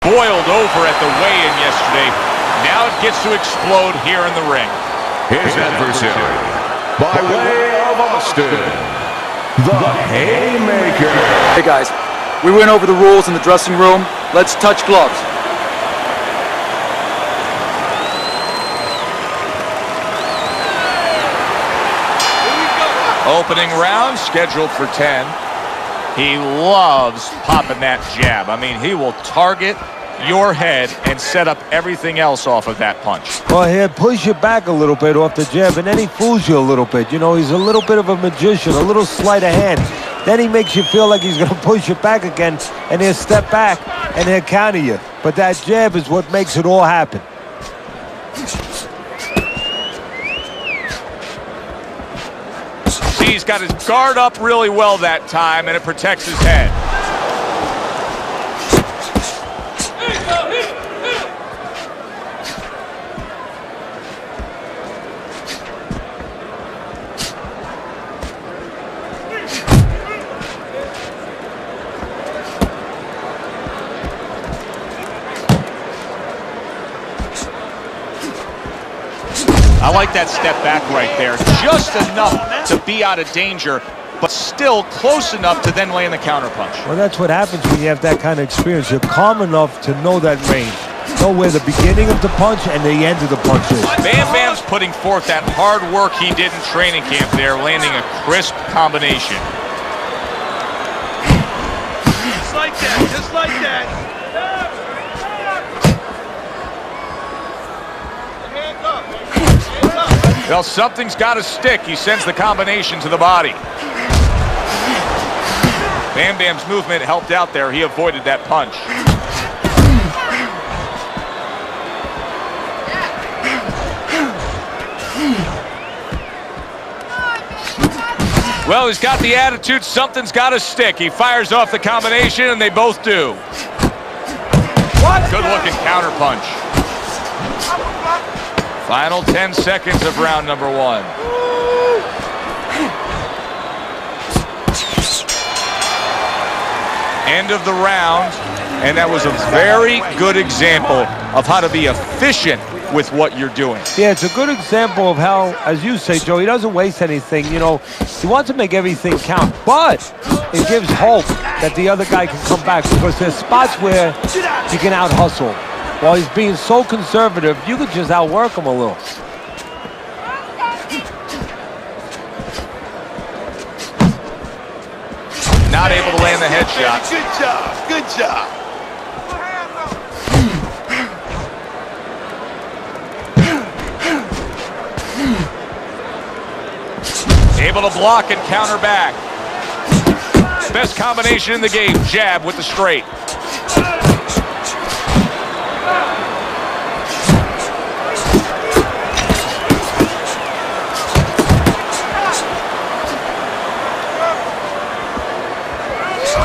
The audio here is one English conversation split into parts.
boiled over at the weigh-in yesterday. Now it gets to explode here in the ring. His adversary, by way of Austin, the Haymaker. Hey guys, we went over the rules in the dressing room. Let's touch gloves. Opening round scheduled for 10. He loves popping that jab. I mean, he will target your head and set up everything else off of that punch. Well, he'll push you back a little bit off the jab, and then he fools you a little bit. You know, he's a little bit of a magician, a little sleight of hand. Then he makes you feel like he's going to push you back again, and he'll step back, and he'll counter you. But that jab is what makes it all happen. See, he's got his guard up really well that time, and it protects his head. I like that step back right there. Just enough to be out of danger, but still close enough to then land the counterpunch. Well, that's what happens when you have that kind of experience. You're calm enough to know that range. Know where the beginning of the punch and the end of the punch is. Bam Bam's putting forth that hard work he did in training camp there, landing a crisp combination. Just like that, just like that. Well, something's got to stick. He sends the combination to the body. Bam Bam's movement helped out there. He avoided that punch. Well, he's got the attitude. Something's got to stick. He fires off the combination, and they both do. Good-looking counterpunch. Final 10 seconds of round number 1. End of the round, and that was a very good example of how to be efficient with what you're doing. Yeah, it's a good example of how, as you say, Joe, he doesn't waste anything. You know, he wants to make everything count, but it gives hope that the other guy can come back because there's spots where you can out-hustle. While he's being so conservative, you could just outwork him a little. Not able to land the headshot. Good job, good job. Able to block and counter back. Best combination in the game, jab with the straight.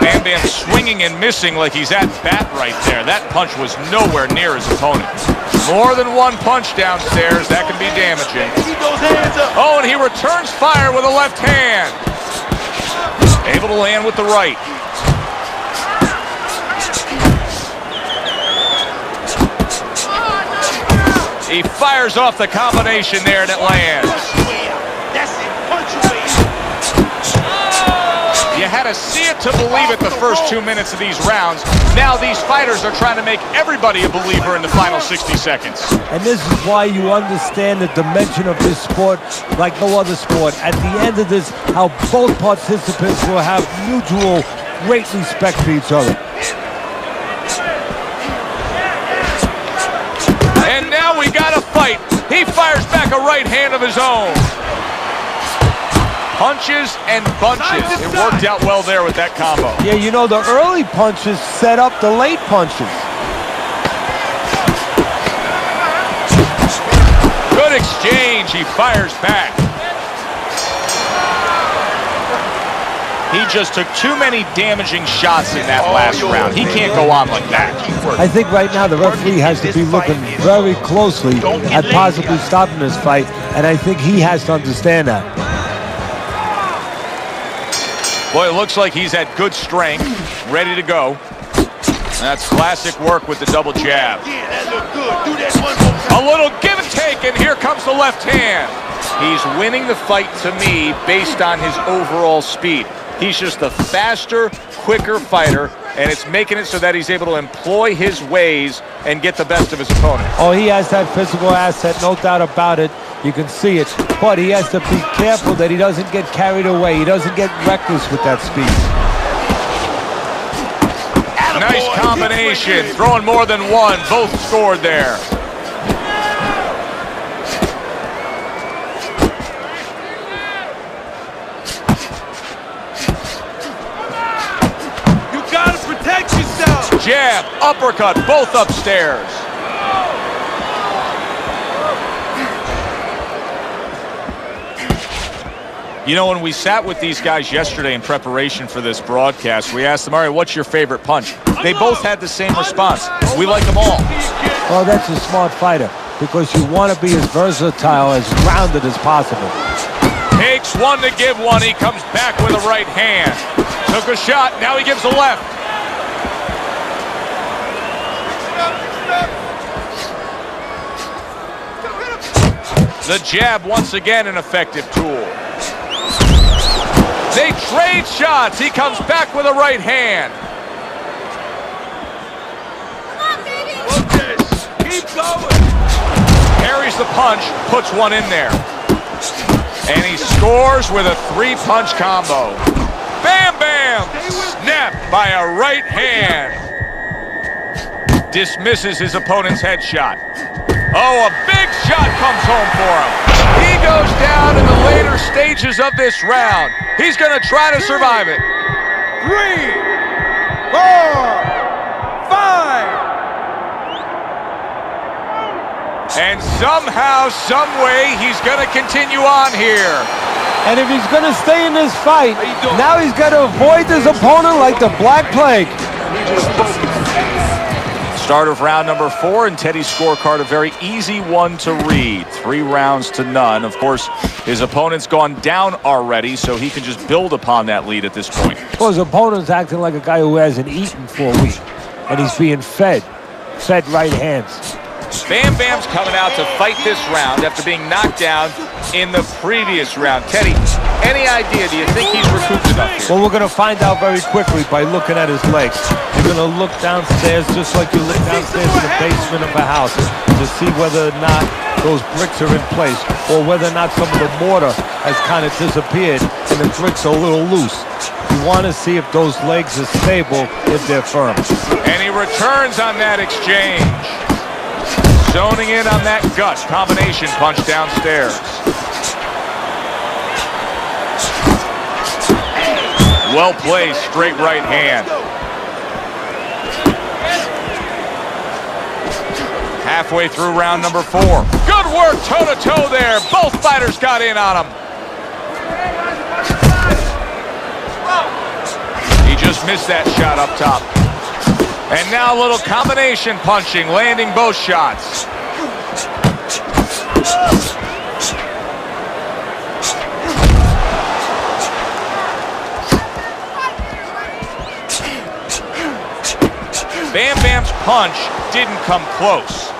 Bam Bam swinging and missing like he's at bat right there. That punch was nowhere near his opponent. More than one punch downstairs, that can be damaging. Keep those hands up. Oh, and he returns fire with a left hand. Able to land with the right. He fires off the combination there and it lands. That's it, punch away. You had to see it to believe it the first 2 minutes of these rounds. Now these fighters are trying to make everybody a believer in the final 60 seconds. And this is why you understand the dimension of this sport like no other sport. At the end of this, how both participants will have mutual great respect for each other. And now we got a fight. He fires back a right hand of his own. Punches and bunches. It worked out well there with that combo. Yeah, you know, the early punches set up the late punches. Good exchange. He fires back. He just took too many damaging shots in that last round. He can't go on like that. I think right now the referee has to be looking very closely at possibly stopping this fight, and I think he has to understand that. Boy, it looks like he's had good strength, ready to go. That's classic work with the double jab. Yeah, that looked good. Do that one more A time. little give and take, and here comes the left hand. He's winning the fight to me based on his overall speed. He's just a faster, quicker fighter, and it's making it so that he's able to employ his ways and get the best of his opponent. Oh, he has that physical asset, no doubt about it. You can see it. But he has to be careful that he doesn't get carried away. He doesn't get reckless with that speed. Nice combination, throwing more than one. Both scored there. You gotta protect yourself. Jab, uppercut, both upstairs. You know, when we sat with these guys yesterday in preparation for this broadcast, we asked them, all right, what's your favorite punch? They both had the same response. We like them all. Oh, that's a smart fighter because you want to be as versatile, as rounded as possible. Takes one to give one. He comes back with a right hand. Took a shot. Now he gives a left. The jab, once again, an effective tool. They trade shots. He comes back with a right hand. Look this. Keep going. Carries the punch, puts one in there. And he scores with a three-punch combo. Bam, bam! Snapped by a right hand. Dismisses his opponent's headshot. Oh, a big shot comes home for him. He goes down in the later stages of this round. He's going to try to survive it. 3, 4, 5. And somehow, some way, he's going to continue on here. And if he's going to stay in this fight, now he's got to avoid his opponent like the Black Plague. Start of round number 4, and Teddy's scorecard, a very easy one to read. 3 rounds to none. Of course, his opponent's gone down already, so he can just build upon that lead at this point. Well, his opponent's acting like a guy who hasn't eaten for a week, and he's being fed right hands. Bam Bam's coming out to fight this round after being knocked down in the previous round. Teddy, any idea? Do you think he's recouped enough here? Well, we're going to find out very quickly by looking at his legs. You're going to look downstairs just like you look downstairs in the basement of a house to see whether or not those bricks are in place or whether or not some of the mortar has kind of disappeared and the bricks are a little loose. You want to see if those legs are stable, if they're firm. And he returns on that exchange. Zoning in on that gut combination punch downstairs. Well placed, straight right hand. Halfway through round number 4. Good work toe-to-toe there. Both fighters got in on him. He just missed that shot up top. And now a little combination punching, landing both shots. Bam Bam's punch didn't come close.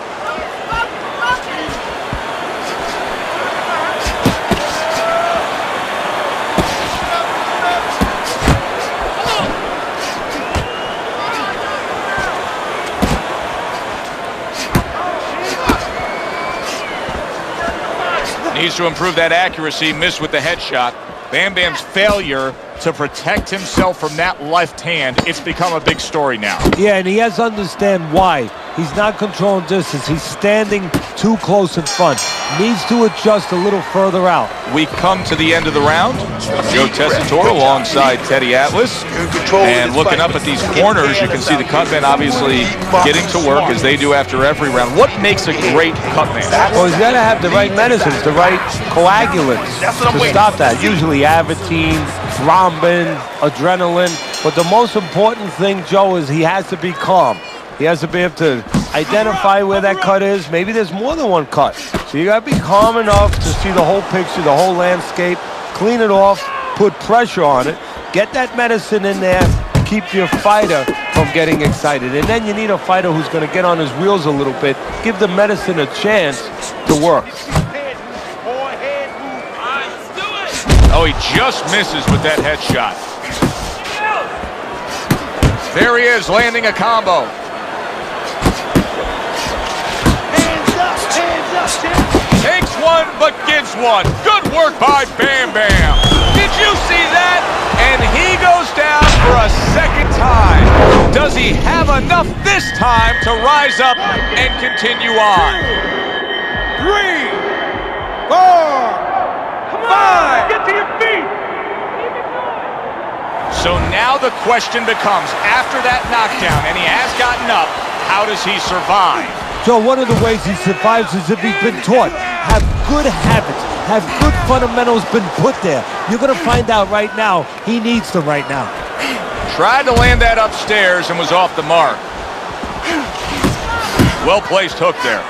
Needs to improve that accuracy, missed with the headshot. Bam Bam's failure to protect himself from that left hand, it's become a big story now. Yeah, and he has to understand why. He's not controlling distance. He's standing too close in front. Needs to adjust a little further out. We come to the end of the round. Joe Tessitore alongside Teddy Atlas. And looking up at these corners, you can see the cutman obviously getting to work as they do after every round. What makes a great cutman? Well, he's got to have the right medicines, the right coagulants to stop that. Usually Avitine, thrombin, adrenaline. But the most important thing, Joe, is he has to be calm. He has to be able to identify where that cut is. Maybe there's more than one cut. So you got to be calm enough to see the whole picture, the whole landscape, clean it off, put pressure on it, get that medicine in there, keep your fighter from getting excited. And then you need a fighter who's going to get on his wheels a little bit, give the medicine a chance to work. Oh, he just misses with that headshot. There he is, landing a combo. Takes one, but gives one. Good work by Bam Bam. Did you see that? And he goes down for a second time. Does he have enough this time to rise up and continue on? 3, 4, 5. Get to your feet. So now the question becomes, after that knockdown, and he has gotten up, how does he survive? So one of the ways he survives is if he's been taught, have good habits, have good fundamentals been put there. You're going to find out right now, he needs them right now. Tried to land that upstairs and was off the mark. Well-placed hook there.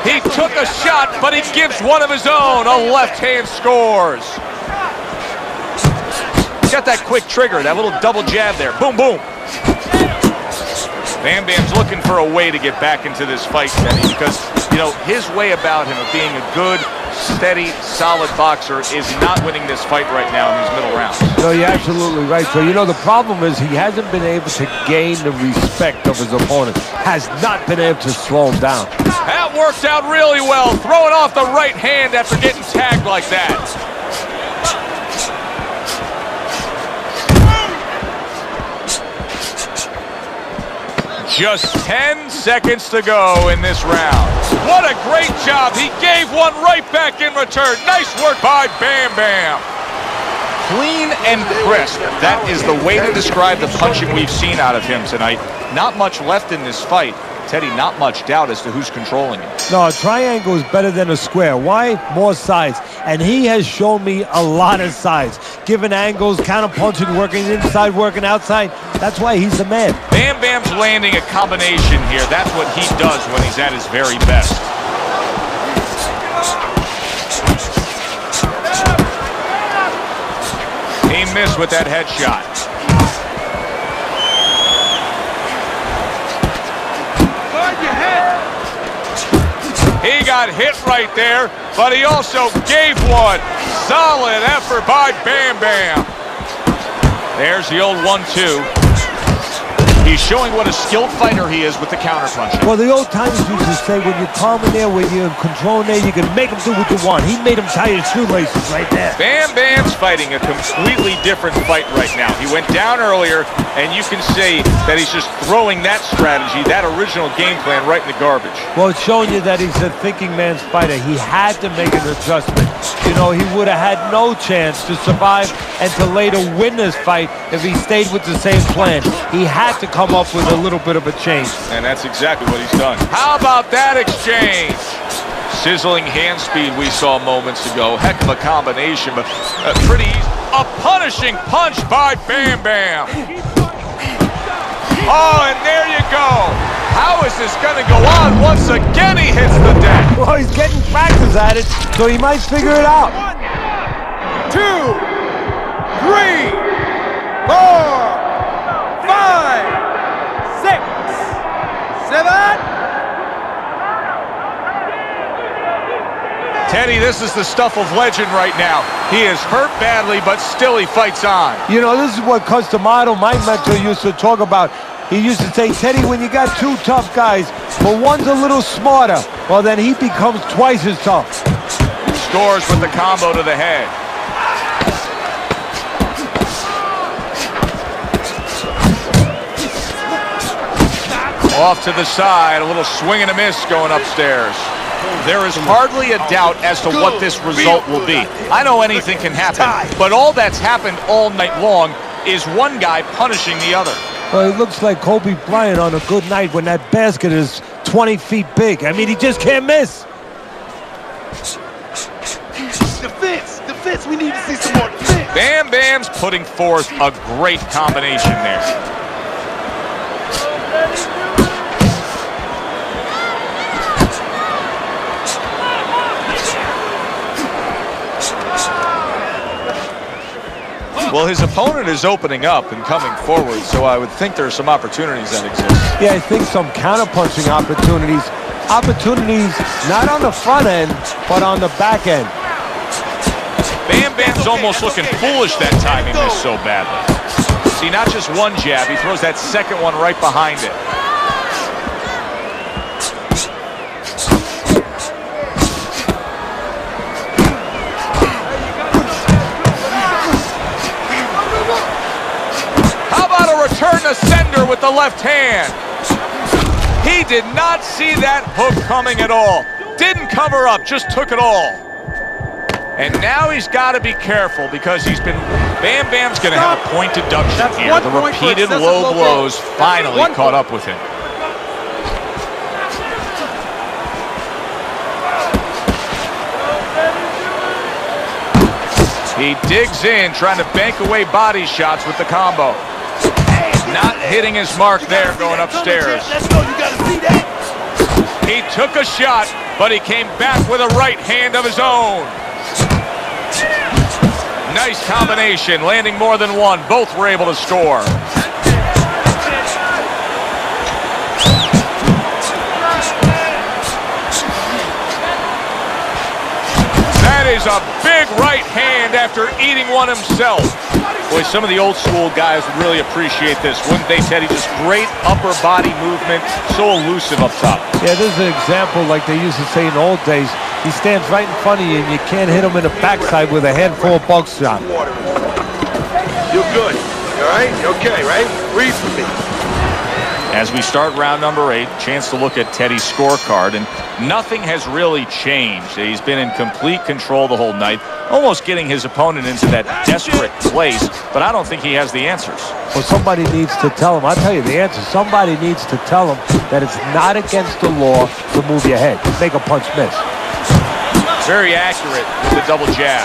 He took a shot, but he gives one of his own. A left hand scores. Got that quick trigger, that little double jab there. Boom, boom. Bam Bam's looking for a way to get back into this fight, Teddy, because, you know, his way about him of being a good, steady, solid boxer is not winning this fight right now in these middle rounds. No, you're absolutely right. So, you know, the problem is he hasn't been able to gain the respect of his opponent. Has not been able to slow him down. That worked out really well, throwing off the right hand after getting tagged like that. Just 10 seconds to go in this round. What a great job. He gave one right back in return. Nice work by Bam Bam. Clean and crisp. That is the way to describe the punching we've seen out of him tonight. Not much left in this fight. Teddy, not much doubt as to who's controlling it. No, a triangle is better than a square. Why? More size. And he has shown me a lot of size. Given angles, counter-punching, working inside, working outside. That's why he's the man. Bam Bam's landing a combination here. That's what he does when he's at his very best. He missed with that headshot. He got hit right there, but he also gave one. Solid effort by Bam Bam. There's the old 1-2. He's showing what a skilled fighter he is with the counterpunching. Well, the old timers used to say when you're calm in there, when you're in control in there, you can make him do what you want. He made him tie his shoelaces right there. Bam Bam's fighting a completely different fight right now. He went down earlier, and you can see that he's just throwing that strategy, that original game plan, right in the garbage. Well, it's showing you that he's a thinking man's fighter. He had to make an adjustment. You know, he would have had no chance to survive and to later win this fight if he stayed with the same plan. He had to come up with a little bit of a change. And that's exactly what he's done. How about that exchange? Sizzling hand speed we saw moments ago. Heck of a combination, but pretty easy. A punishing punch by Bam Bam. Oh, and there you go. How is this going to go on? Once again, he hits the deck. Well, he's getting practice at it, so he might figure it out. 1, 2, 3, 4, 5, 6, 7. Teddy, this is the stuff of legend right now. He is hurt badly, but still he fights on. You know, this is what Cus D'Amato, my mentor, used to talk about. He used to say, Teddy, when you got two tough guys, but one's a little smarter, well, then he becomes twice as tough. Scores with the combo to the head. Off to the side, a little swing and a miss going upstairs. There is hardly a doubt as to what this result will be. I know anything can happen, but all that's happened all night long is one guy punishing the other. Well, it looks like Kobe Bryant on a good night when that basket is 20 feet big. I mean, he just can't miss. Defense, we need to see some more defense. Bam Bam's putting forth a great combination there. Well, his opponent is opening up and coming forward, so I would think there are some opportunities that exist. Yeah, I think some counter-punching opportunities. Opportunities not on the front end, but on the back end. Bam Bam's almost looking foolish that time he missed so badly. See, not just one jab, he throws that second one right behind it. How about a return to sender with the left hand? He did not see that hook coming at all. Didn't cover up, just took it all. And now he's got to be careful because Bam Bam's going to have a point deduction here. The repeated low blows finally caught up with him. He digs in, trying to bank away body shots with the combo. Not hitting his mark there, going upstairs. Let's go, you gotta see that. He took a shot, but he came back with a right hand of his own. Nice combination, landing more than one. Both were able to score. That is a big right hand after eating one himself. Boy, some of the old school guys would really appreciate this, wouldn't they, Teddy? Just great upper body movement, so elusive up top. Yeah, this is an example like they used to say in the old days. He stands right in front of you and you can't hit him in the backside with a handful of buckshot. You're good. You all right? You okay, right? Breathe for me. As we start round number 8, chance to look at Teddy's scorecard, and nothing has really changed. He's been in complete control the whole night, almost getting his opponent into that desperate place, but I don't think he has the answers. Well, somebody needs to tell him. I'll tell you the answer. Somebody needs to tell him that it's not against the law to move your head. Make a punch miss. Very accurate with the double jab.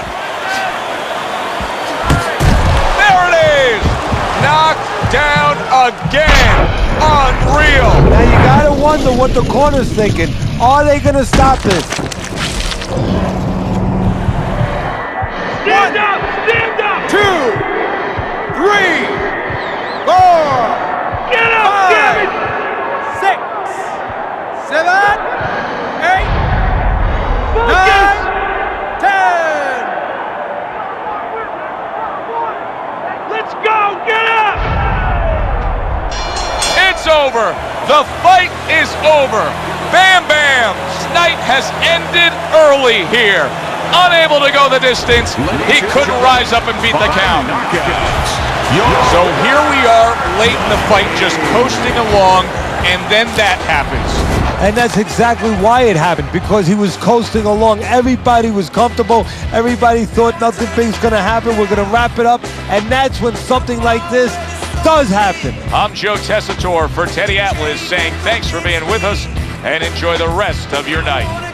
There it is! Knocked down again. Unreal. Now you gotta wonder what the corner's thinking. Are they gonna stop this? Stand up! Stand up! 2, 3, 4, Get up, damn it! 6, 7, 8, 9, 10. Let's go! Get up! It's over. The fight is over. Bam Bam's night has ended early here. Unable to go the distance, he couldn't rise up and beat the count. So here we are late in the fight, just coasting along, and then that happens. And that's exactly why it happened, because he was coasting along. Everybody was comfortable. Everybody thought nothing big's gonna happen. We're gonna wrap it up. And that's when something like this does happen. I'm Joe Tessitore for Teddy Atlas saying thanks for being with us and enjoy the rest of your night.